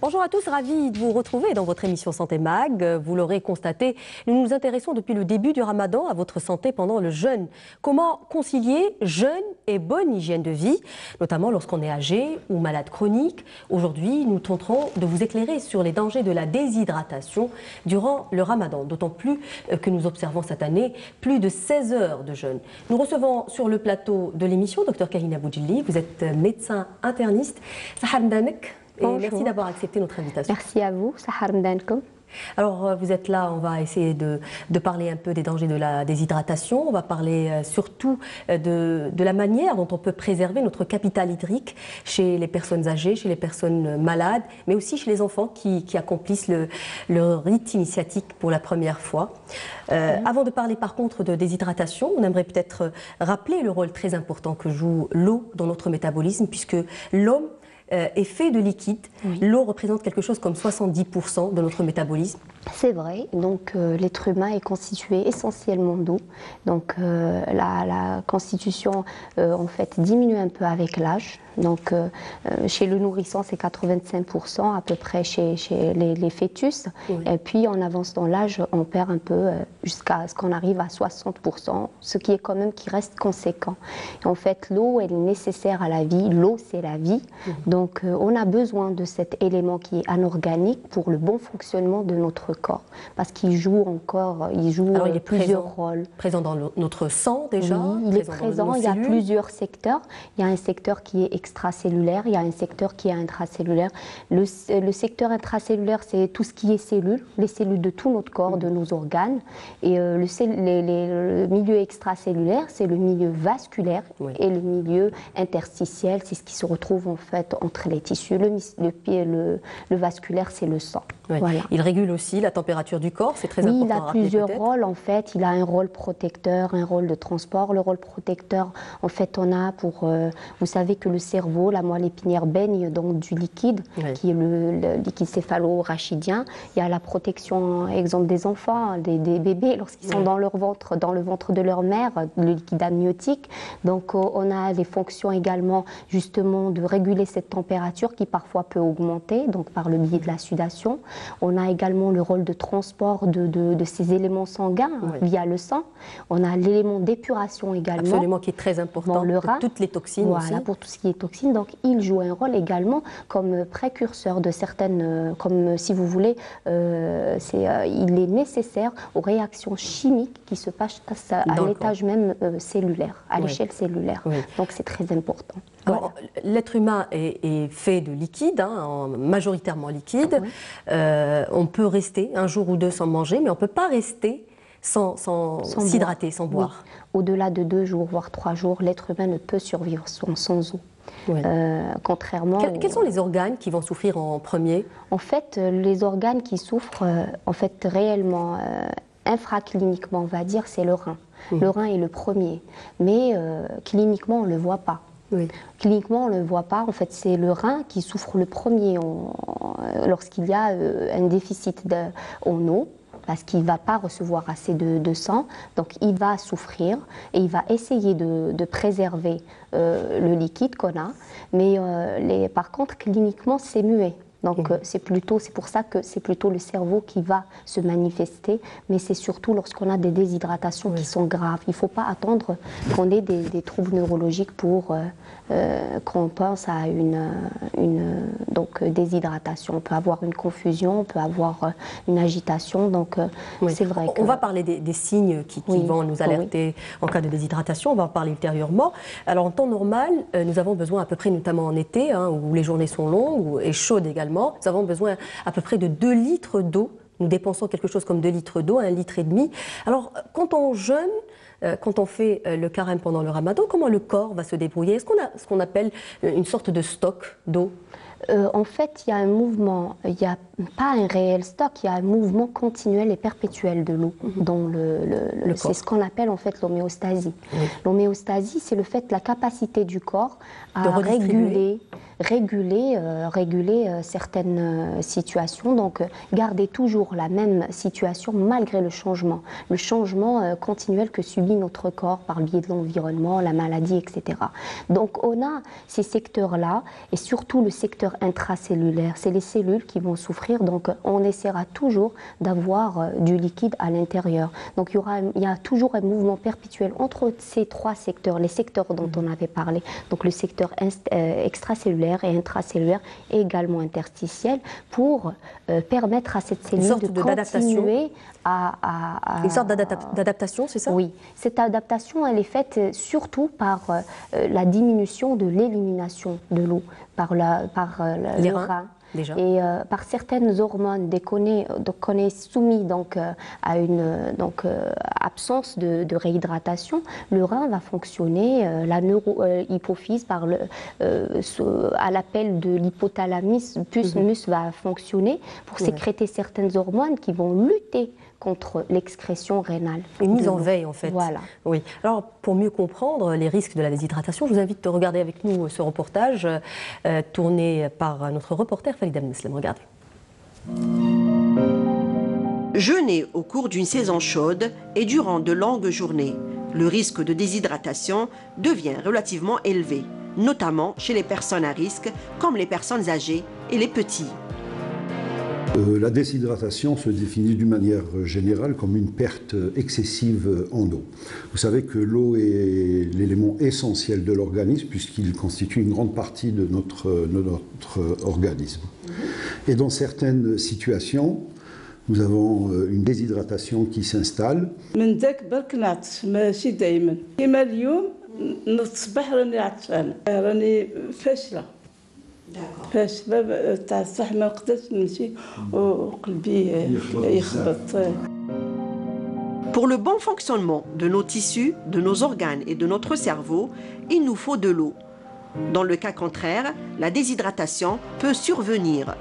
Bonjour à tous, ravi de vous retrouver dans votre émission Santé Mag. Vous l'aurez constaté, nous nous intéressons depuis le début du Ramadan à votre santé pendant le jeûne. Comment concilier jeûne et bonne hygiène de vie, notamment lorsqu'on est âgé ou malade chronique. Aujourd'hui, nous tenterons de vous éclairer sur les dangers de la déshydratation durant le Ramadan, d'autant plus que nous observons cette année plus de 16 heures de jeûne. Nous recevons sur le plateau de l'émission Dr Kahina Boudjili, vous êtes médecin interniste. Sahar Mdanek. Et merci d'avoir accepté notre invitation. Merci à vous, Sahar Mdankoum. Alors, vous êtes là, on va essayer de parler un peu des dangers de la déshydratation. On va parler surtout de la manière dont on peut préserver notre capital hydrique chez les personnes âgées, chez les personnes malades, mais aussi chez les enfants qui accomplissent le rite initiatique pour la première fois. Avant de parler par contre de déshydratation, on aimerait peut-être rappeler le rôle très important que joue l'eau dans notre métabolisme, puisque l'homme est fait de liquide. Oui. L'eau représente quelque chose comme 70% de notre métabolisme. C'est vrai, donc l'être humain est constitué essentiellement d'eau. Donc la constitution en fait diminue un peu avec l'âge. Donc chez le nourrisson c'est 85% à peu près chez les fœtus. Oui. Et puis en avance dans l'âge on perd un peu jusqu'à ce qu'on arrive à 60%, ce qui est quand même qui reste conséquent. Et en fait l'eau elle est nécessaire à la vie, l'eau c'est la vie. Donc on a besoin de cet élément qui est anorganique pour le bon fonctionnement de notre corps, parce qu'il joue Alors, il est plusieurs rôles. Présent dans notre sang déjà. Oui, il est présent. Il y a plusieurs secteurs. Il y a un secteur qui est extracellulaire, il y a un secteur qui est intracellulaire. Le secteur intracellulaire, c'est tout ce qui est cellules, les cellules de tout notre corps, de nos organes. Et le milieu extracellulaire, c'est le milieu vasculaire. Oui. Et le milieu interstitiel, c'est ce qui se retrouve en fait entre les tissus. Le vasculaire, c'est le sang. Oui. Voilà. Il régule aussi la température du corps, c'est très important. Oui, il a plusieurs rôles en fait. Il a un rôle protecteur, un rôle de transport. Le rôle protecteur, en fait, on a pour... vous savez que le cerveau, la moelle épinière baigne dans du liquide, oui, qui est le liquide céphalo-rachidien. Il y a la protection, exemple des enfants, des bébés, lorsqu'ils sont dans le ventre de leur mère, le liquide amniotique. Donc on a des fonctions également justement de réguler cette température qui parfois peut augmenter, donc par le biais de la sudation. On a également le rôle de transport de ces éléments sanguins, oui, via le sang. On a l'élément d'épuration également. Absolument, qui est très important pour toutes les toxines. Voilà, aussi. Pour tout ce qui est toxines. Donc, il joue un rôle également comme précurseur de certaines, comme si vous voulez, il est nécessaire aux réactions chimiques qui se passent à l'étage même cellulaire, à l'échelle cellulaire. Oui. Donc, c'est très important. Voilà. L'être humain est fait de liquide, majoritairement liquide. Oui. On peut rester un jour ou deux sans manger, mais on ne peut pas rester sans s'hydrater, sans boire. Oui. Au-delà de 2 jours, voire 3 jours, l'être humain ne peut survivre sans eau. Oui. Contrairement Quels sont les organes qui vont souffrir en premier? En fait, les organes qui souffrent, en fait, réellement, infracliniquement, on va dire, c'est le rein. Le rein est le premier, mais cliniquement, on ne le voit pas. Oui. Cliniquement, on ne le voit pas. En fait, c'est le rein qui souffre le premier lorsqu'il y a un déficit en eau, parce qu'il ne va pas recevoir assez de sang. Donc, il va souffrir et il va essayer de préserver le liquide qu'on a. Mais par contre, cliniquement, c'est muet. Donc c'est pour ça que c'est plutôt le cerveau qui va se manifester, mais c'est surtout lorsqu'on a des déshydratations qui sont graves. Il ne faut pas attendre qu'on ait des troubles neurologiques pour qu'on pense à une déshydratation. On peut avoir une confusion, on peut avoir une agitation, donc c'est vrai que... On va parler des signes qui vont nous alerter en cas de déshydratation, on va en parler ultérieurement. Alors en temps normal, nous avons besoin à peu près, notamment en été, où les journées sont longues et chaudes également, nous avons besoin à peu près de 2 litres d'eau. Nous dépensons quelque chose comme 2 litres d'eau, 1,5 litre. Alors, quand on jeûne, quand on fait le carême pendant le ramadan, comment le corps va se débrouiller? Est-ce qu'on a ce qu'on appelle une sorte de stock d'eau? En fait, il y a un mouvement, il n'y a pas un réel stock, il y a un mouvement continuel et perpétuel de l'eau. C'est ce qu'on appelle en fait l'homéostasie. Oui. L'homéostasie, c'est le fait, la capacité du corps à réguler réguler certaines situations, donc garder toujours la même situation malgré le changement continuel que subit notre corps par le biais de l'environnement, la maladie, etc. Donc on a ces secteurs-là, et surtout le secteur intracellulaire, c'est les cellules qui vont souffrir, donc on essaiera toujours d'avoir du liquide à l'intérieur. Donc il y a toujours un mouvement perpétuel entre ces trois secteurs, les secteurs dont on avait parlé, donc le secteur extracellulaire et intracellulaire et également interstitiel, pour permettre à cette cellule de continuer à... Une sorte d'adaptation, c'est ça? Oui, cette adaptation, elle est faite surtout par la diminution de l'élimination de l'eau, par le rein. Déjà. Et par certaines hormones, dès qu'on est soumis à une absence de réhydratation, le rein va fonctionner, la hypophyse à l'appel de l'hypothalamus va fonctionner pour sécréter certaines hormones qui vont lutter contre l'excrétion rénale. Une mise en veille, en fait. Voilà. Oui. Alors, pour mieux comprendre les risques de la déshydratation, je vous invite à regarder avec nous ce reportage tourné par notre reporter Falida Meslem. Regardez. Jeûner au cours d'une saison chaude et durant de longues journées, le risque de déshydratation devient relativement élevé, notamment chez les personnes à risque, comme les personnes âgées et les petits. La déshydratation se définit d'une manière générale comme une perte excessive en eau. Vous savez que l'eau est l'élément essentiel de l'organisme puisqu'il constitue une grande partie de notre organisme. Et dans certaines situations, nous avons une déshydratation qui s'installe. Pour le bon fonctionnement de nos tissus, de nos organes et de notre cerveau, il nous faut de l'eau. Dans le cas contraire, la déshydratation peut survenir.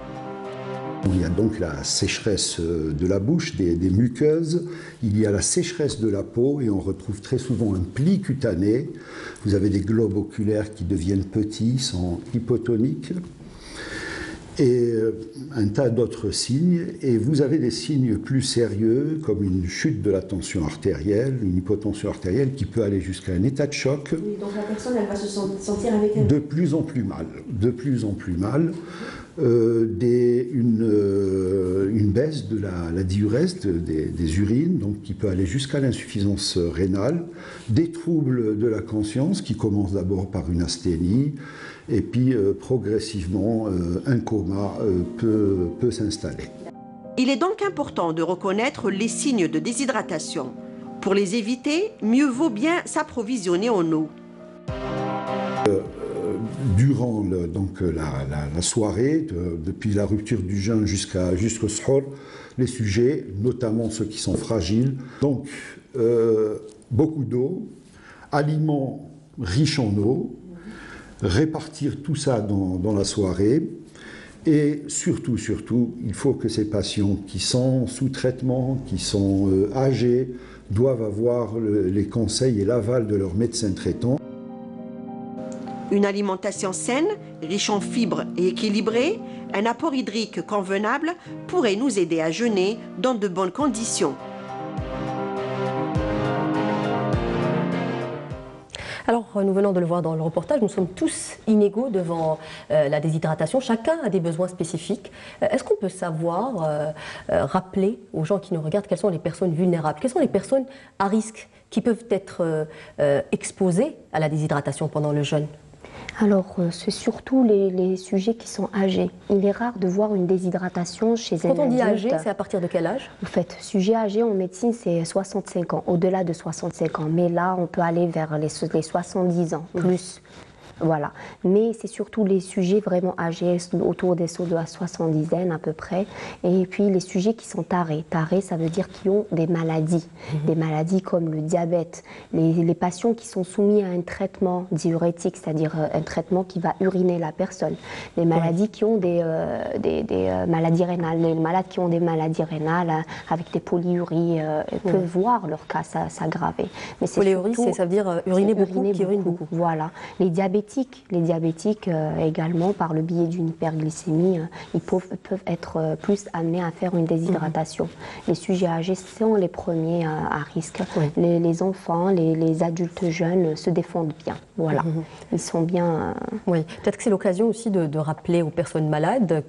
Il y a donc la sécheresse de la bouche, des muqueuses, il y a la sécheresse de la peau et on retrouve très souvent un pli cutané. Vous avez des globes oculaires qui deviennent petits, sont hypotoniques et un tas d'autres signes. Et vous avez des signes plus sérieux comme une chute de la tension artérielle, une hypotension artérielle qui peut aller jusqu'à un état de choc. Oui, donc la personne, elle va se sentir avec elle. De plus en plus mal, de plus en plus mal. Une baisse de la diurèse des urines, donc qui peut aller jusqu'à l'insuffisance rénale, des troubles de la conscience qui commencent d'abord par une asthénie, et puis progressivement un coma peut s'installer. Il est donc important de reconnaître les signes de déshydratation. Pour les éviter, mieux vaut bien s'approvisionner en eau. Durant la soirée, depuis la rupture du jeûne jusqu'au sahur, les sujets, notamment ceux qui sont fragiles, donc beaucoup d'eau, aliments riches en eau, répartir tout ça dans la soirée, et surtout, il faut que ces patients qui sont sous traitement, qui sont âgés, doivent avoir les conseils et l'aval de leur médecin traitant. Une alimentation saine, riche en fibres et équilibrée, un apport hydrique convenable pourrait nous aider à jeûner dans de bonnes conditions. Alors, nous venons de le voir dans le reportage, nous sommes tous inégaux devant la déshydratation. Chacun a des besoins spécifiques. Est-ce qu'on peut savoir, rappeler aux gens qui nous regardent quelles sont les personnes vulnérables, quelles sont les personnes à risque qui peuvent être exposées à la déshydratation pendant le jeûne? Alors, c'est surtout les sujets qui sont âgés. Il est rare de voir une déshydratation chez un adulte. Quand on dit âgé, c'est à partir de quel âge? En fait, sujet âgé en médecine, c'est 65 ans, au-delà de 65 ans. Mais là, on peut aller vers les 70 ans, plus. Voilà. Mais c'est surtout les sujets vraiment âgés, autour des sauts de la 70aine à peu près. Et puis les sujets qui sont tarés. Tarés, ça veut dire qui ont des maladies. Des maladies comme le diabète. Les patients qui sont soumis à un traitement diurétique, c'est-à-dire un traitement qui va uriner la personne. Les maladies qui ont des maladies rénales. Les malades qui ont des maladies rénales avec des polyuries peuvent voir leur cas s'aggraver. Polyurie, ça veut dire uriner beaucoup, qui urine beaucoup. Voilà. Les diabétiques Les diabétiques également, par le biais d'une hyperglycémie, ils peuvent être plus amenés à faire une déshydratation. Les sujets âgés sont les premiers à risque. Les enfants, les adultes jeunes se défendent bien. Voilà, ils sont bien... Oui, peut-être que c'est l'occasion aussi de rappeler aux personnes malades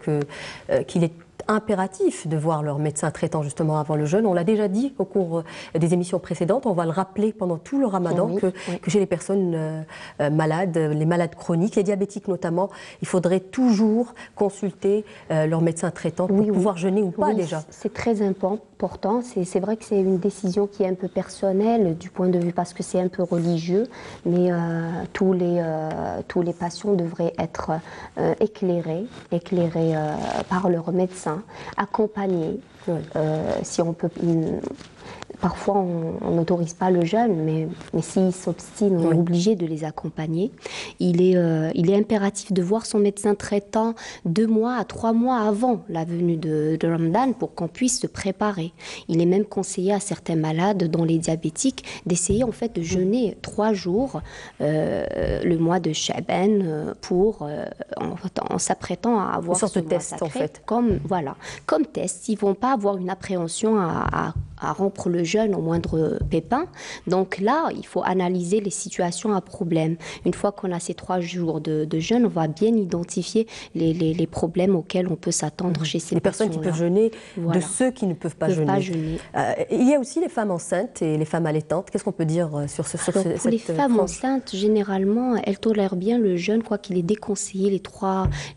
qu'il est impératif de voir leur médecin traitant justement avant le jeûne. On l'a déjà dit au cours des émissions précédentes, on va le rappeler pendant tout le ramadan que chez les personnes malades, les malades chroniques, les diabétiques notamment, il faudrait toujours consulter leur médecin traitant pour pouvoir jeûner ou pas déjà. C'est très important. C'est vrai que c'est une décision qui est un peu personnelle du point de vue parce que c'est un peu religieux, mais tous les patients devraient être éclairés par leur médecin, accompagnés. Si on peut... Parfois, on n'autorise pas le jeûne, mais s'ils s'obstinent, on est obligé de les accompagner. Il est impératif de voir son médecin traitant 2 mois à 3 mois avant la venue de Ramadan pour qu'on puisse se préparer. Il est même conseillé à certains malades, dont les diabétiques, d'essayer en fait de jeûner 3 jours le mois de Sha'ban en s'apprêtant à avoir une sorte de test sacré, en fait. Comme test, ils ne vont pas avoir une appréhension à rompre le jeûne au moindre pépin. Donc là, il faut analyser les situations à problème. Une fois qu'on a ces 3 jours de jeûne, on va bien identifier les problèmes auxquels on peut s'attendre chez ces personnes qui peuvent jeûner, de ceux qui ne peuvent pas jeûner. Il y a aussi les femmes enceintes et les femmes allaitantes. Qu'est-ce qu'on peut dire sur cette Pour les femmes enceintes, généralement, elles tolèrent bien le jeûne, quoi qu'il est déconseillé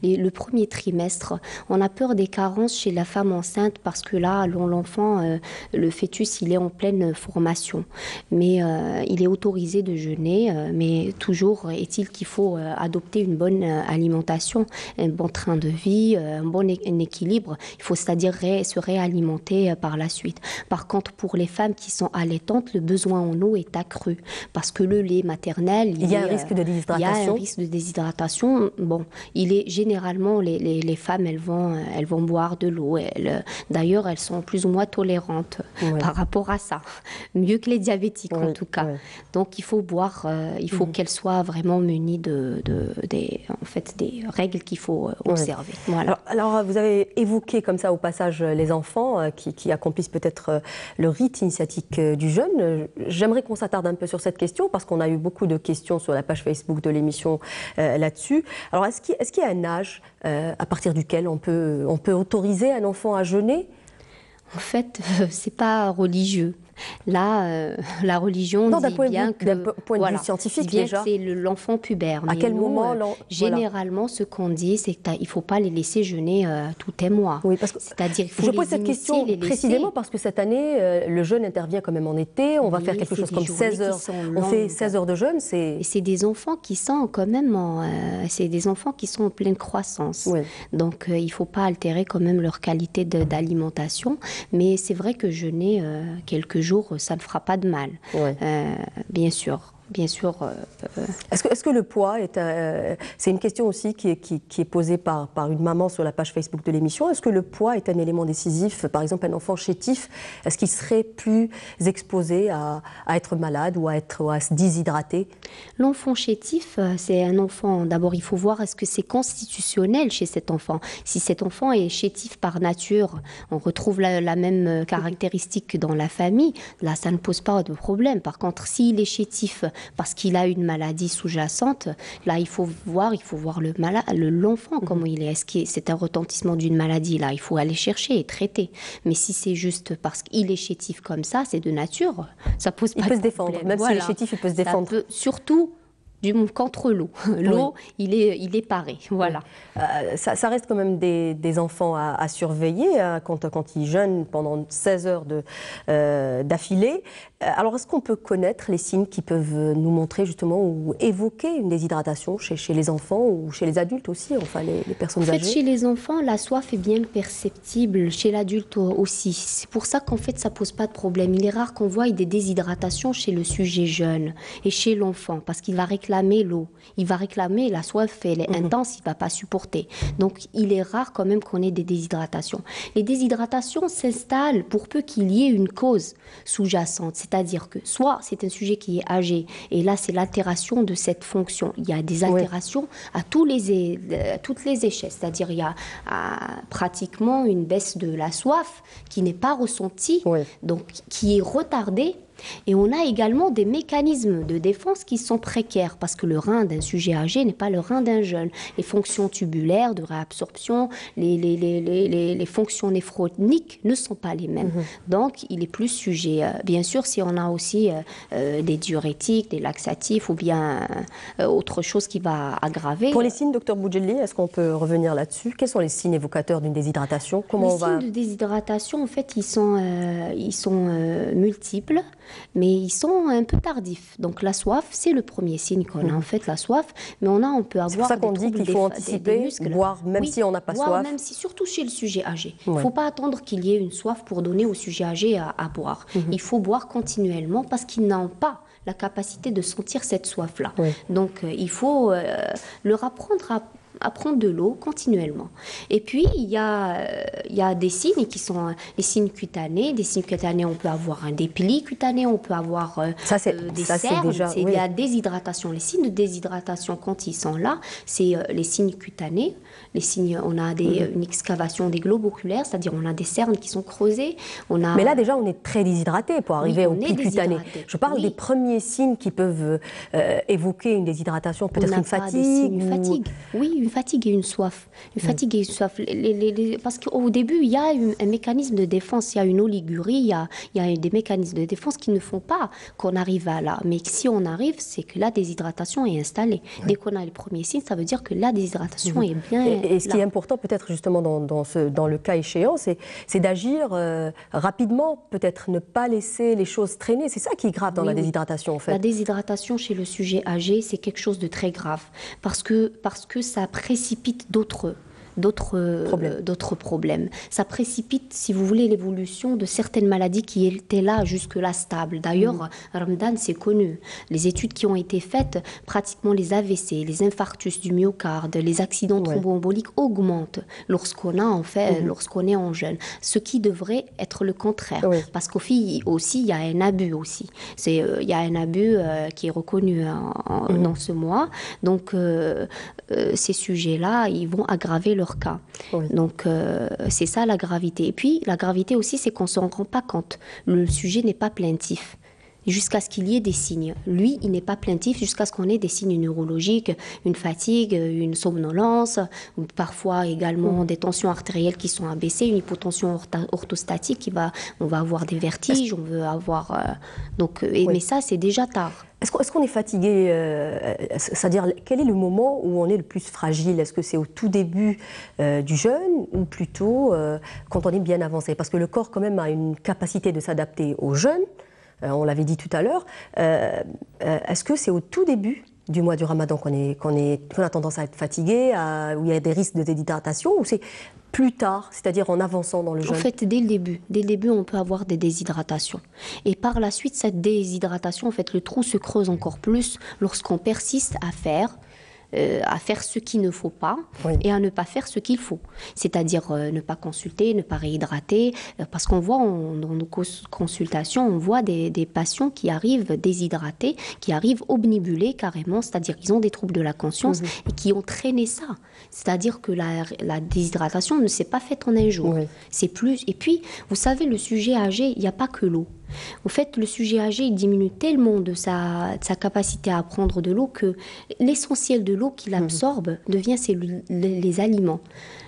le premier trimestre. On a peur des carences chez la femme enceinte parce que là, l'enfant, le fœtus, il est en pleine formation. Mais il est autorisé de jeûner, mais toujours est-il qu'il faut adopter une bonne alimentation, un bon train de vie, un équilibre. Il faut c'est-à-dire se réalimenter par la suite. Par contre, pour les femmes qui sont allaitantes, le besoin en eau est accru parce que le lait maternel... Il y a un risque de déshydratation. Il y a un risque de déshydratation. Bon, généralement, les femmes, elles vont boire de l'eau. D'ailleurs, elles sont plus ou moins tolérantes par rapport à ça. Mieux que les diabétiques, en tout cas. Donc, il faut boire, il faut qu'elles soient vraiment munies des règles qu'il faut observer. Voilà. Alors, vous avez évoqué comme ça au passage les enfants qui accomplissent peut-être le rite initiatique du jeûne. J'aimerais qu'on s'attarde un peu sur cette question parce qu'on a eu beaucoup de questions sur la page Facebook de l'émission là-dessus. Alors, est-ce qu'il y a un âge à partir duquel on peut autoriser un enfant à jeûner ? En fait, c'est pas religieux. Là, la religion dit bien que... D'un point de vue scientifique, déjà. C'est l'enfant pubère. À quel moment généralement, ce qu'on dit, c'est qu'il ne faut pas les laisser jeûner tout un mois. Oui, parce que c'est-à-dire qu'il faut je pose cette question précisément parce que cette année, le jeûne intervient quand même en été. On va faire quelque chose comme 16 heures. On fait 16 heures de jeûne. C'est des enfants qui sont quand même c'est des enfants qui sont en pleine croissance. Donc, il ne faut pas altérer quand même leur qualité d'alimentation. Mais c'est vrai que jeûner quelques jours, ça ne fera pas de mal, bien sûr. Est-ce que le poids c'est une question aussi qui est posée par une maman sur la page Facebook de l'émission. Est-ce que le poids est un élément décisif? Par exemple, un enfant chétif, est-ce qu'il serait plus exposé à être malade ou à se déshydrater? L'enfant chétif, c'est un enfant, d'abord il faut voir est-ce que c'est constitutionnel chez cet enfant. Si cet enfant est chétif par nature, on retrouve la même caractéristique que dans la famille, là ça ne pose pas de problème. Par contre, s'il est chétif parce qu'il a une maladie sous-jacente, là il faut voir l'enfant comment il est. Est-ce que c'est un retentissement d'une maladie? Là il faut aller chercher et traiter. Mais si c'est juste parce qu'il est chétif comme ça, c'est de nature, ça pose pas de problème. Il peut se défendre, même s'il est chétif, il peut se défendre. Surtout contre l'eau. L'eau, il est paré. Voilà. Ça reste quand même des enfants à surveiller quand ils jeûnent pendant 16 heures d'affilée. Alors, est-ce qu'on peut connaître les signes qui peuvent nous montrer justement ou évoquer une déshydratation chez les enfants ou chez les adultes aussi, enfin les personnes âgées? Chez les enfants, la soif est bien perceptible, chez l'adulte aussi. C'est pour ça qu'en fait, ça ne pose pas de problème. Il est rare qu'on voie des déshydratations chez le sujet jeune et chez l'enfant parce qu'il va réclamer l'eau. Il va réclamer, la soif, elle est intense, il ne va pas supporter. Donc, il est rare quand même qu'on ait des déshydratations. Les déshydratations s'installent pour peu qu'il y ait une cause sous-jacente. C'est-à-dire que soit c'est un sujet qui est âgé, et là c'est l'altération de cette fonction. Il y a des altérations à toutes les échelles. C'est-à-dire il y a pratiquement une baisse de la soif qui n'est pas ressentie, donc qui est retardée. Et on a également des mécanismes de défense qui sont précaires parce que le rein d'un sujet âgé n'est pas le rein d'un jeune. Les fonctions tubulaires de réabsorption, les fonctions néphroniques ne sont pas les mêmes. Donc, il est plus sujet. Bien sûr, si on a aussi des diurétiques, des laxatifs ou bien autre chose qui va aggraver. Pour les signes, Dr Boudjelli, est-ce qu'on peut revenir là-dessus? Quels sont les signes évocateurs d'une déshydratation? Les signes de déshydratation, en fait, ils sont multiples. Mais ils sont un peu tardifs. Donc la soif, c'est le premier signe qu'on a en fait, la soif. Mais on peut avoir. C'est pour ça qu'on dit qu'il faut anticiper, boire même si on n'a pas soif. Même si, surtout chez le sujet âgé. Il ne faut pas attendre qu'il y ait une soif pour donner au sujet âgé à boire. Il faut boire continuellement parce qu'ils n'ont pas la capacité de sentir cette soif-là. Donc il faut leur apprendre à prendre de l'eau continuellement. Et puis, il y a des signes qui sont les signes cutanés. Des signes cutanés, on peut avoir un dépli cutané, on peut avoir des cernes. C'est la déshydratation. Les signes de déshydratation, quand ils sont là, c'est les signes cutanés. Les signes, on a une excavation des globes oculaires, c'est-à-dire on a des cernes qui sont creusées. Mais là, déjà, on est très déshydraté pour arriver au pic cutané. Je parle des premiers signes qui peuvent évoquer une déshydratation, peut-être une fatigue. Une fatigue. Oui, une fatigue et une soif. Une fatigue et une soif. Parce qu'au début, il y a un mécanisme de défense, il y a une oligurie, il y a des mécanismes de défense qui ne font pas qu'on arrive à là. Mais si on arrive, c'est que la déshydratation est installée. Dès qu'on a les premiers signes, ça veut dire que la déshydratation est bien et ce qui est important, peut-être justement dans le cas échéant, c'est d'agir rapidement, peut-être ne pas laisser les choses traîner. C'est ça qui est grave dans la déshydratation, en fait. La déshydratation chez le sujet âgé, c'est quelque chose de très grave parce que ça précipite d'autres problèmes. Ça précipite, si vous voulez, l'évolution de certaines maladies qui étaient là jusque-là stables. D'ailleurs, Ramadan, c'est connu. Les études qui ont été faites, pratiquement les AVC, les infarctus du myocarde, les accidents thromboemboliques augmentent lorsqu'on est en jeune. Ce qui devrait être le contraire. Parce qu'aux filles aussi, il y a un abus aussi. Il y a un abus qui est reconnu dans ce mois. Donc, ces sujets-là, ils vont aggraver leur cas. Donc, c'est ça la gravité. Et puis, la gravité aussi, c'est qu'on ne s'en rend pas compte. Le sujet n'est pas plaintif jusqu'à ce qu'il y ait des signes. Lui, il n'est pas plaintif jusqu'à ce qu'on ait des signes neurologiques, une fatigue, une somnolence, ou parfois également des tensions artérielles qui sont abaissées, une hypotension orthostatique, on va avoir des vertiges, on veut avoir... mais ça, c'est déjà tard. Est-ce qu'on est fatigué c'est-à-dire, quel est le moment où on est le plus fragile? Est-ce que c'est au tout début du jeûne ou plutôt quand on est bien avancé? Parce que le corps, quand même, a une capacité de s'adapter au jeûne. On l'avait dit tout à l'heure. Est-ce que c'est au tout début du mois du Ramadan qu'on a tendance à être fatigué, où il y a des risques de déshydratation, ou c'est plus tard, c'est-à-dire en avançant dans le jeûne? En fait, dès le début, on peut avoir des déshydratations. Et par la suite, cette déshydratation, en fait, le trou se creuse encore plus lorsqu'on persiste à faire ce qu'il ne faut pas et à ne pas faire ce qu'il faut. C'est-à-dire ne pas consulter, ne pas réhydrater, parce qu'on voit dans nos consultations, on voit des patients qui arrivent déshydratés, qui arrivent obnibulés carrément, c'est-à-dire qu'ils ont des troubles de la conscience et qui ont traîné ça. C'est-à-dire que la déshydratation ne s'est pas faite en un jour. C'est plus. Et puis, vous savez, le sujet âgé, il n'y a pas que l'eau. En fait, le sujet âgé, il diminue tellement de sa capacité à prendre de l'eau que l'essentiel de l'eau qu'il absorbe devient les aliments.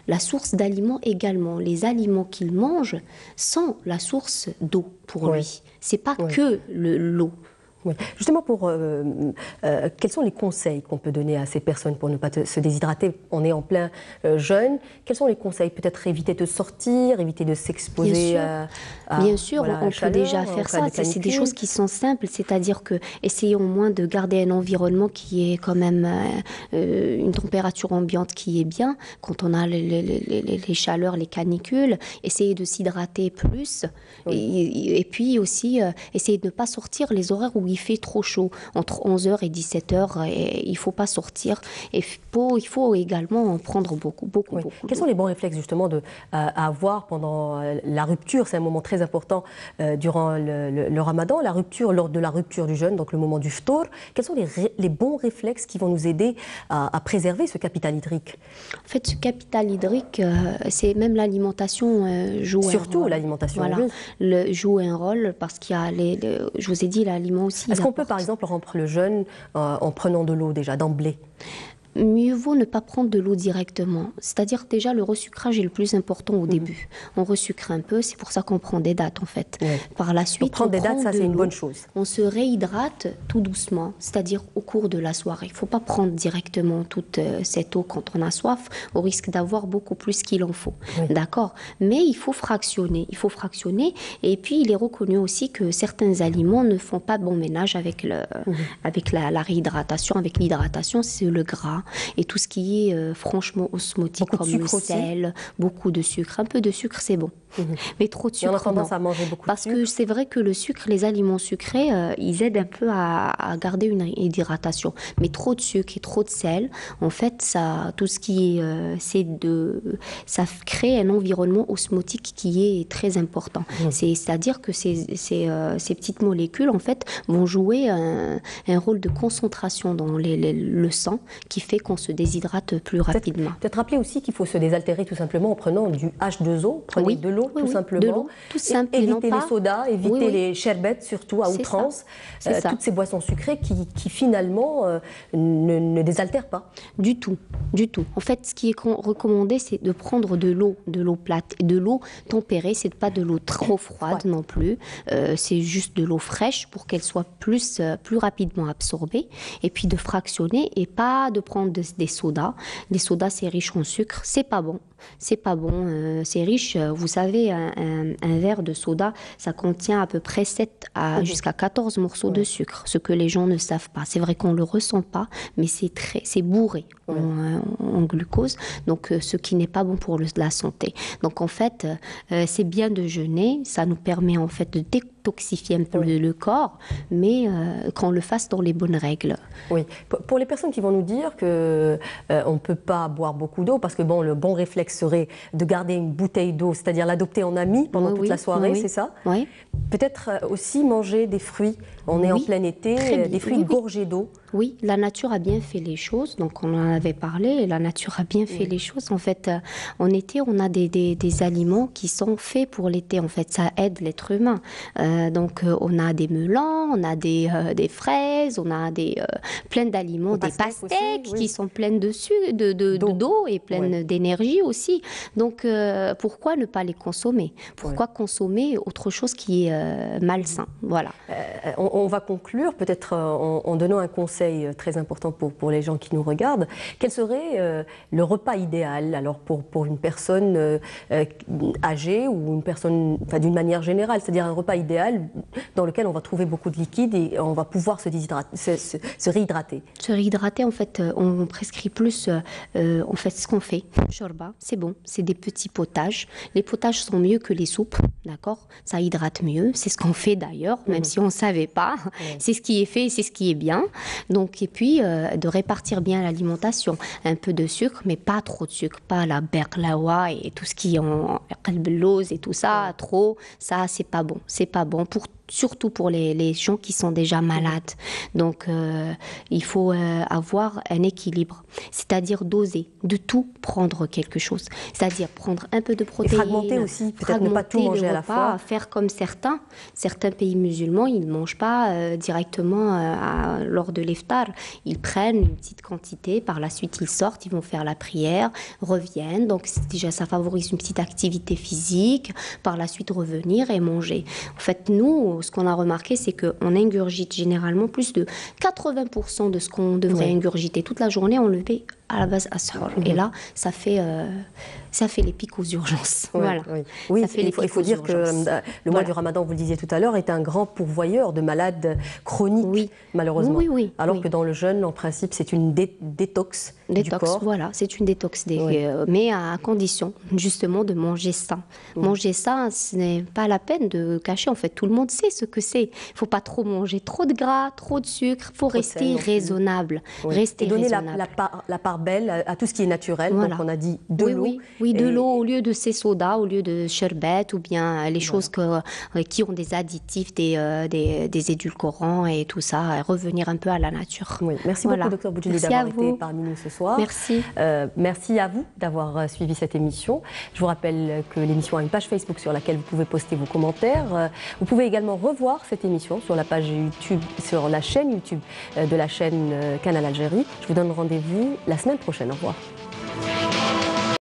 La source d'aliments également. Les aliments qu'il mange sont la source d'eau pour lui. C'est pas que l'eau. Oui. Justement, quels sont les conseils qu'on peut donner à ces personnes pour ne pas se déshydrater? On est en plein jeûne. Quels sont les conseils? Peut-être éviter de sortir, éviter de s'exposer Bien sûr, on peut déjà faire ça. C'est des choses qui sont simples, c'est-à-dire que essayons au moins de garder un environnement qui est quand même une température ambiante qui est bien. Quand on a les chaleurs, les canicules, essayer de s'hydrater plus. Et puis aussi, essayer de ne pas sortir les horaires où il fait trop chaud. Entre 11h et 17h, il ne faut pas sortir. Et il faut également en prendre beaucoup. Quels sont les bons réflexes justement à avoir pendant la rupture? C'est un moment très important durant le ramadan, la rupture, lors de la rupture du jeûne, donc le moment du ftour. Quels sont les bons réflexes qui vont nous aider à préserver ce capital hydrique? En fait, ce capital hydrique, c'est même l'alimentation joue surtout un rôle. l'alimentation, Joue un rôle parce qu'il y a je vous ai dit, l'aliment aussi. Est-ce qu'on peut par exemple rompre le jeûne en prenant de l'eau déjà d'emblée? Mieux vaut ne pas prendre de l'eau directement. C'est-à-dire déjà le resucrage est le plus important au début. On resucre un peu, c'est pour ça qu'on prend des dattes en fait. Par la suite, donc, prendre des dattes, ça c'est une bonne chose. On se réhydrate tout doucement, c'est-à-dire au cours de la soirée. Il ne faut pas prendre directement toute cette eau quand on a soif, au risque d'avoir beaucoup plus qu'il en faut. D'accord? Mais il faut fractionner. Et puis il est reconnu aussi que certains aliments ne font pas bon ménage avec la réhydratation, avec l'hydratation, c'est le gras. Et tout ce qui est franchement osmotique, comme le sel, beaucoup de sucre. Un peu de sucre, c'est bon. Mais trop de sucre, on a tendance à manger beaucoup parce de sucre. que c'est vrai que le sucre, les aliments sucrés, ils aident un peu à garder une hydratation. Mais trop de sucre et trop de sel, en fait, tout ce qui est, ça crée un environnement osmotique qui est très important. C'est-à-dire que ces petites molécules, en fait, vont jouer un rôle de concentration dans le sang qui fait qu'on se déshydrate plus rapidement. Peut-être rappeler aussi qu'il faut se désaltérer tout simplement en prenant du H2O, prenez de l'eau tout simplement. De l'eau, tout simple. Éviter les sodas, éviter les sherbettes surtout à outrance. Toutes ces boissons sucrées qui finalement ne désaltèrent pas. Du tout. En fait, ce qui est recommandé, c'est de prendre de l'eau plate. Et de l'eau tempérée, c'est pas de l'eau trop froide non plus. C'est juste de l'eau fraîche pour qu'elle soit plus rapidement absorbée. Et puis de fractionner et pas de prendre des sodas. Les sodas, c'est riche en sucre, c'est pas bon. C'est riche. Vous savez, un verre de soda, ça contient à peu près 7 jusqu'à 14 morceaux de sucre, ce que les gens ne savent pas. C'est vrai qu'on ne le ressent pas, mais c'est bourré en glucose, donc ce qui n'est pas bon pour la santé. Donc en fait, c'est bien de jeûner, ça nous permet en fait de détoxifier un peu le corps, mais qu'on le fasse dans les bonnes règles. Oui. Pour les personnes qui vont nous dire qu'on ne peut pas boire beaucoup d'eau, parce que le bon réflexe serait de garder une bouteille d'eau, c'est-à-dire l'adopter en ami pendant toute la soirée, c'est ça? Oui. Peut-être aussi manger des fruits. On est en plein été, des fruits gorgés d'eau. Oui, la nature a bien fait les choses, donc on en avait parlé, la nature a bien fait les choses. En fait, en été, on a des aliments qui sont faits pour l'été, en fait, ça aide l'être humain. Donc, on a des melons, on a des fraises, on a plein d'aliments, des pastèques qui sont pleines d'eau et pleines d'énergie aussi. Donc, pourquoi ne pas les consommer? Pourquoi consommer autre chose qui est malsain? Voilà. On va conclure peut-être en donnant un conseil très important pour les gens qui nous regardent. Quel serait le repas idéal alors pour une personne âgée ou une personne, d'une manière générale, c'est-à-dire un repas idéal dans lequel on va trouver beaucoup de liquide et on va pouvoir se réhydrater. Se réhydrater, en fait, on prescrit plus en fait ce qu'on fait. Shorba, c'est bon, c'est des petits potages. Les potages sont mieux que les soupes, d'accord? Ça hydrate mieux, c'est ce qu'on fait d'ailleurs, même si on ne savait pas. C'est ce qui est fait, c'est ce qui est bien. Donc, et puis, de répartir bien l'alimentation. Un peu de sucre, mais pas trop de sucre. Pas la baklawa et tout ce qui est en qalbelloz et tout ça, trop. Ça, c'est pas bon. C'est pas bon surtout pour les gens qui sont déjà malades. Donc, il faut avoir un équilibre, c'est-à-dire doser, de tout prendre quelque chose. C'est-à-dire prendre un peu de protéines. Et fragmenter aussi, peut-être ne pas tout manger à la fois. Faire comme certains pays musulmans, ils ne mangent pas directement lors de l'iftar. Ils prennent une petite quantité, par la suite ils sortent, ils vont faire la prière, reviennent. Donc déjà, ça favorise une petite activité physique. Par la suite, revenir et manger. En fait, nous, ce qu'on a remarqué, c'est qu'on ingurgite généralement plus de 80% de ce qu'on devrait ingurgiter toute la journée, on le fait à la base as-suhour. Et là, ça fait les pics aux urgences. Voilà. Oui, il faut dire que le mois du Ramadan, vous le disiez tout à l'heure, est un grand pourvoyeur de malades chroniques, malheureusement. Alors que dans le jeûne, en principe, c'est une détox du corps. Voilà, c'est une détox, mais à condition justement de manger sain. Manger sain, ce n'est pas la peine de cacher. En fait, tout le monde sait ce que c'est. Il ne faut pas trop manger trop de gras, trop de sucre. Il faut rester raisonnable. Et donner la part belle à tout ce qui est naturel. Donc on a dit de l'eau. Oui, de l'eau au lieu de ces sodas, au lieu de sherbet ou bien les choses qui ont des additifs, des édulcorants et tout ça. Revenir un peu à la nature. Merci beaucoup, Dr Boudjili, d'avoir été parmi nous ce soir. Merci. Merci à vous d'avoir suivi cette émission. Je vous rappelle que l'émission a une page Facebook sur laquelle vous pouvez poster vos commentaires. Vous pouvez également revoir cette émission sur la page YouTube, sur la chaîne YouTube de la chaîne Canal Algérie. Je vous donne rendez-vous la semaine prochaine. Au revoir.